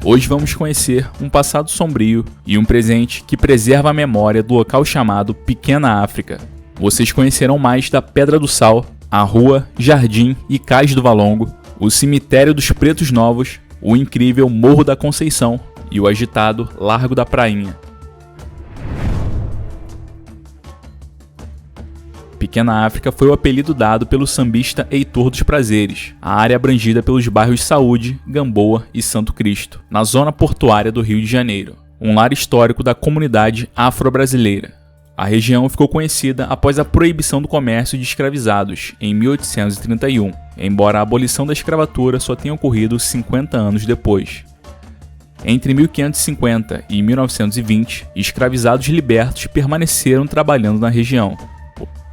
Hoje vamos conhecer um passado sombrio e um presente que preserva a memória do local chamado Pequena África. Vocês conhecerão mais da Pedra do Sal, a Rua, Jardim e Cais do Valongo, o Cemitério dos Pretos Novos, o incrível Morro da Conceição e o agitado Largo da Prainha. Pequena África foi o apelido dado pelo sambista Heitor dos Prazeres, a área abrangida pelos bairros Saúde, Gamboa e Santo Cristo, na zona portuária do Rio de Janeiro, um lar histórico da comunidade afro-brasileira. A região ficou conhecida após a proibição do comércio de escravizados, em 1831, embora a abolição da escravatura só tenha ocorrido 50 anos depois. Entre 1550 e 1920, escravizados libertos permaneceram trabalhando na região.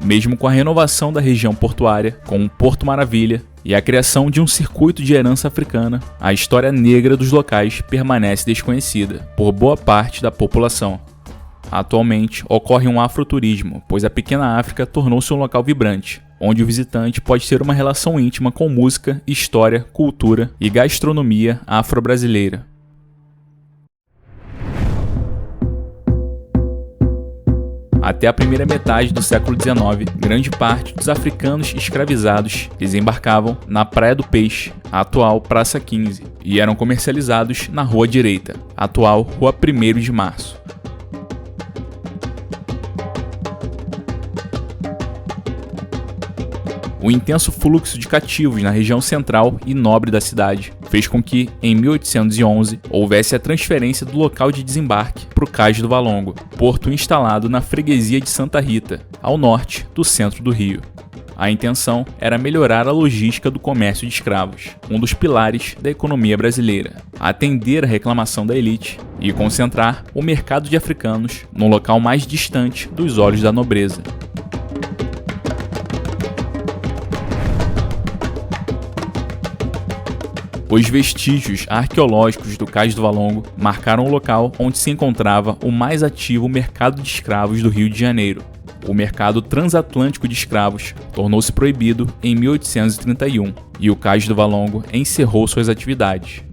Mesmo com a renovação da região portuária, com o Porto Maravilha e a criação de um circuito de herança africana, a história negra dos locais permanece desconhecida por boa parte da população. Atualmente, ocorre um afroturismo, pois a Pequena África tornou-se um local vibrante, onde o visitante pode ter uma relação íntima com música, história, cultura e gastronomia afro-brasileira. Até a primeira metade do século XIX, grande parte dos africanos escravizados desembarcavam na Praia do Peixe, a atual Praça 15, e eram comercializados na Rua Direita, a atual Rua 1º de Março. O intenso fluxo de cativos na região central e nobre da cidade fez com que, em 1811, houvesse a transferência do local de desembarque para o Cais do Valongo, porto instalado na freguesia de Santa Rita, ao norte do centro do Rio. A intenção era melhorar a logística do comércio de escravos, um dos pilares da economia brasileira, atender a reclamação da elite e concentrar o mercado de africanos num local mais distante dos olhos da nobreza. Os vestígios arqueológicos do Cais do Valongo marcaram o local onde se encontrava o mais ativo mercado de escravos do Rio de Janeiro. O mercado transatlântico de escravos tornou-se proibido em 1831 e o Cais do Valongo encerrou suas atividades.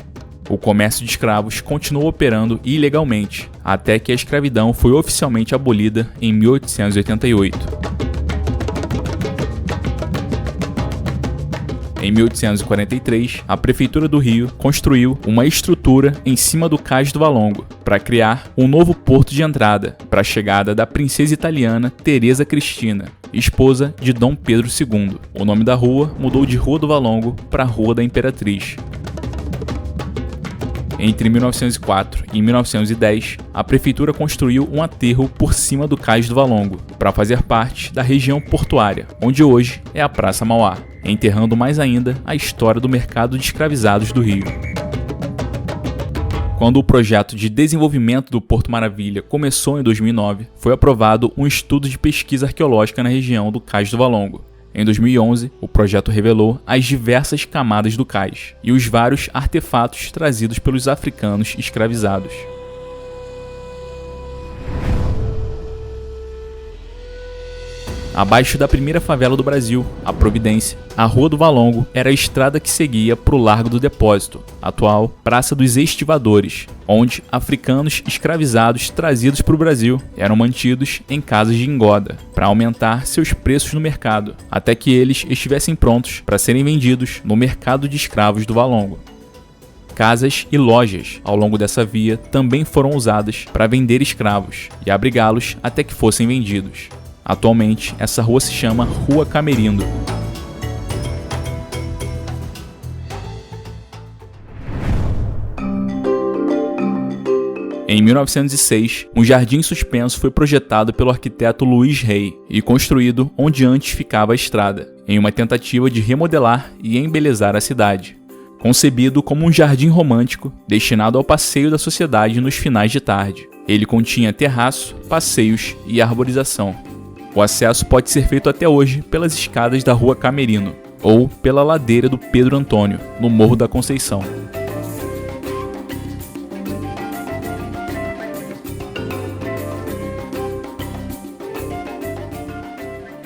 O comércio de escravos continuou operando ilegalmente até que a escravidão foi oficialmente abolida em 1888. Em 1843, a Prefeitura do Rio construiu uma estrutura em cima do Cais do Valongo para criar um novo porto de entrada para a chegada da princesa italiana Teresa Cristina, esposa de Dom Pedro II. O nome da rua mudou de Rua do Valongo para Rua da Imperatriz. Entre 1904 e 1910, a prefeitura construiu um aterro por cima do Cais do Valongo para fazer parte da região portuária, onde hoje é a Praça Mauá, enterrando mais ainda a história do mercado de escravizados do Rio. Quando o projeto de desenvolvimento do Porto Maravilha começou em 2009, foi aprovado um estudo de pesquisa arqueológica na região do Cais do Valongo. Em 2011, o projeto revelou as diversas camadas do cais e os vários artefatos trazidos pelos africanos escravizados. Abaixo da primeira favela do Brasil, a Providência, a Rua do Valongo era a estrada que seguia para o Largo do Depósito, atual Praça dos Estivadores, onde africanos escravizados trazidos para o Brasil eram mantidos em casas de engoda, para aumentar seus preços no mercado, até que eles estivessem prontos para serem vendidos no mercado de escravos do Valongo. Casas e lojas ao longo dessa via também foram usadas para vender escravos e abrigá-los até que fossem vendidos. Atualmente, essa rua se chama Rua Camerindo. Em 1906, um jardim suspenso foi projetado pelo arquiteto Luiz Rey e construído onde antes ficava a estrada, em uma tentativa de remodelar e embelezar a cidade. Concebido como um jardim romântico destinado ao passeio da sociedade nos finais de tarde, ele continha terraço, passeios e arborização. O acesso pode ser feito até hoje pelas escadas da Rua Camerino ou pela ladeira do Pedro Antônio, no Morro da Conceição.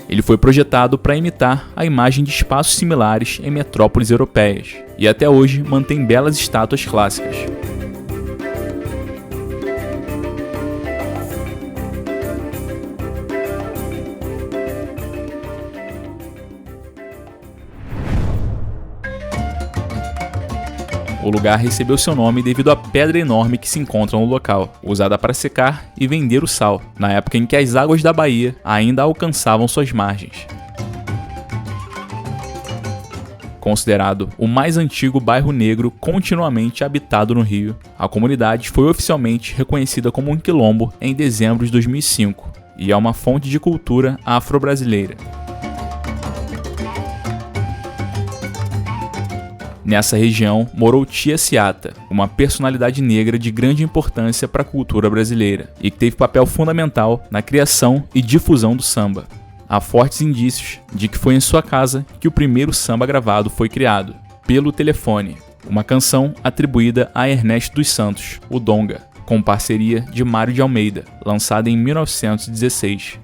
Ele foi projetado para imitar a imagem de espaços similares em metrópoles europeias e até hoje mantém belas estátuas clássicas. O lugar recebeu seu nome devido à pedra enorme que se encontra no local, usada para secar e vender o sal, na época em que as águas da Bahia ainda alcançavam suas margens. Considerado o mais antigo bairro negro continuamente habitado no Rio, a comunidade foi oficialmente reconhecida como um quilombo em dezembro de 2005 e é uma fonte de cultura afro-brasileira. Nessa região morou Tia Ciata, uma personalidade negra de grande importância para a cultura brasileira e que teve papel fundamental na criação e difusão do samba. Há fortes indícios de que foi em sua casa que o primeiro samba gravado foi criado, Pelo Telefone, uma canção atribuída a Ernesto dos Santos, o Donga, com parceria de Mário de Almeida, lançada em 1916.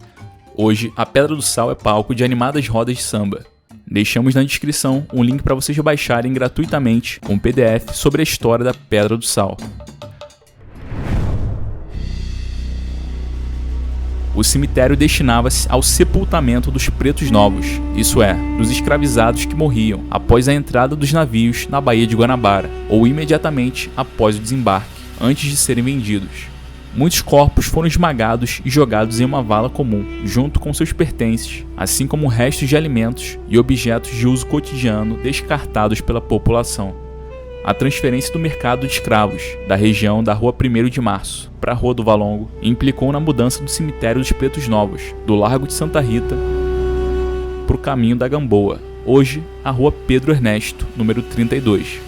Hoje, a Pedra do Sal é palco de animadas rodas de samba. Deixamos na descrição um link para vocês baixarem gratuitamente um PDF sobre a história da Pedra do Sal. O cemitério destinava-se ao sepultamento dos pretos novos, isso é, dos escravizados que morriam após a entrada dos navios na Baía de Guanabara ou imediatamente após o desembarque, antes de serem vendidos. Muitos corpos foram esmagados e jogados em uma vala comum, junto com seus pertences, assim como restos de alimentos e objetos de uso cotidiano descartados pela população. A transferência do mercado de escravos da região da Rua 1º de Março para a Rua do Valongo implicou na mudança do cemitério dos Pretos Novos, do Largo de Santa Rita para o caminho da Gamboa, hoje a Rua Pedro Ernesto, número 32,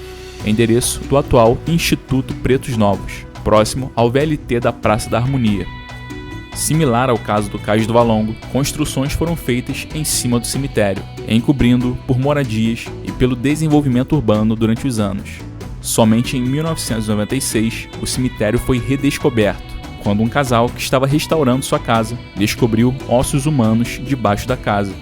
endereço do atual Instituto Pretos Novos, próximo ao VLT da Praça da Harmonia. Similar ao caso do Cais do Valongo, construções foram feitas em cima do cemitério, encobrindo-o por moradias e pelo desenvolvimento urbano durante os anos. Somente em 1996, o cemitério foi redescoberto, quando um casal que estava restaurando sua casa descobriu ossos humanos debaixo da casa.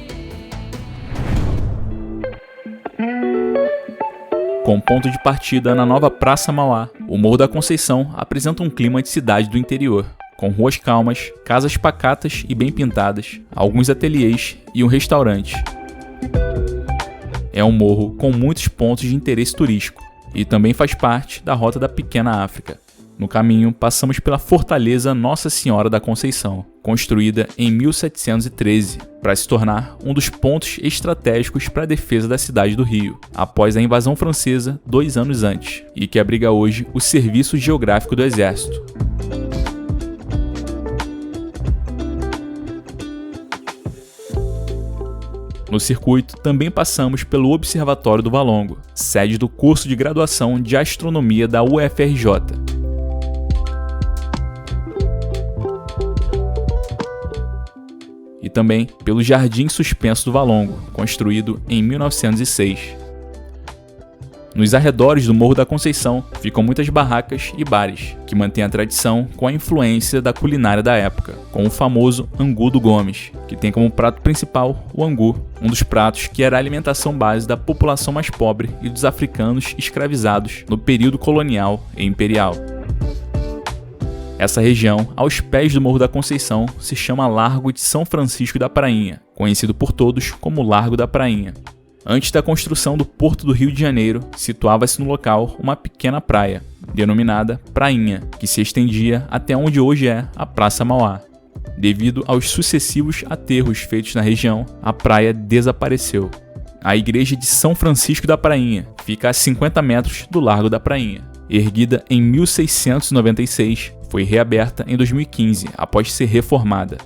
Com ponto de partida na nova Praça Mauá, o Morro da Conceição apresenta um clima de cidade do interior, com ruas calmas, casas pacatas e bem pintadas, alguns ateliês e um restaurante. É um morro com muitos pontos de interesse turístico e também faz parte da Rota da Pequena África. No caminho, passamos pela Fortaleza Nossa Senhora da Conceição, construída em 1713, para se tornar um dos pontos estratégicos para a defesa da cidade do Rio, após a invasão francesa 2 anos antes, e que abriga hoje o Serviço Geográfico do Exército. No circuito, também passamos pelo Observatório do Valongo, sede do curso de graduação de Astronomia da UFRJ. E também pelo Jardim Suspenso do Valongo, construído em 1906. Nos arredores do Morro da Conceição ficam muitas barracas e bares, que mantêm a tradição com a influência da culinária da época, com o famoso Angu do Gomes, que tem como prato principal o angu, um dos pratos que era a alimentação base da população mais pobre e dos africanos escravizados no período colonial e imperial. Essa região, aos pés do Morro da Conceição, se chama Largo de São Francisco da Prainha, conhecido por todos como Largo da Prainha. Antes da construção do Porto do Rio de Janeiro, situava-se no local uma pequena praia, denominada Prainha, que se estendia até onde hoje é a Praça Mauá. Devido aos sucessivos aterros feitos na região, a praia desapareceu. A igreja de São Francisco da Prainha fica a 50 metros do Largo da Prainha. Erguida em 1696, foi reaberta em 2015, após ser reformada.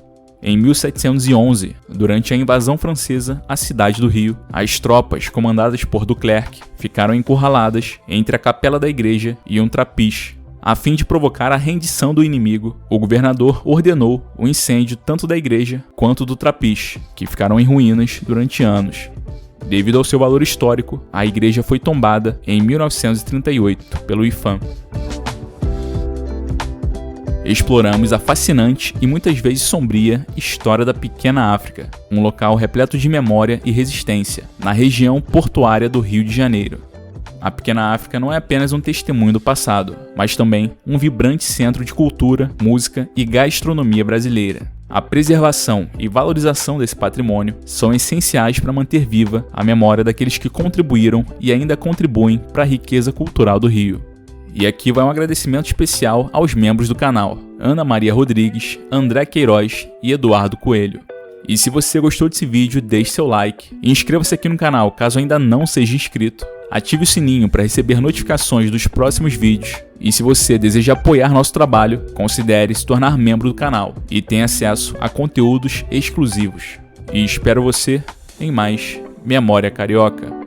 Em 1711, durante a invasão francesa à cidade do Rio, as tropas comandadas por Duclerc ficaram encurraladas entre a capela da igreja e um trapiche. A fim de provocar a rendição do inimigo, o governador ordenou o incêndio tanto da igreja quanto do trapiche, que ficaram em ruínas durante anos. Devido ao seu valor histórico, a igreja foi tombada em 1938 pelo IPHAN. Exploramos a fascinante e muitas vezes sombria história da Pequena África, um local repleto de memória e resistência, na região portuária do Rio de Janeiro. A Pequena África não é apenas um testemunho do passado, mas também um vibrante centro de cultura, música e gastronomia brasileira. A preservação e valorização desse patrimônio são essenciais para manter viva a memória daqueles que contribuíram e ainda contribuem para a riqueza cultural do Rio. E aqui vai um agradecimento especial aos membros do canal: Ana Maria Rodrigues, André Queiroz e Eduardo Coelho. E se você gostou desse vídeo, deixe seu like e inscreva-se aqui no canal caso ainda não seja inscrito. Ative o sininho para receber notificações dos próximos vídeos. E se você deseja apoiar nosso trabalho, considere se tornar membro do canal e tenha acesso a conteúdos exclusivos. E espero você em mais Memória Carioca.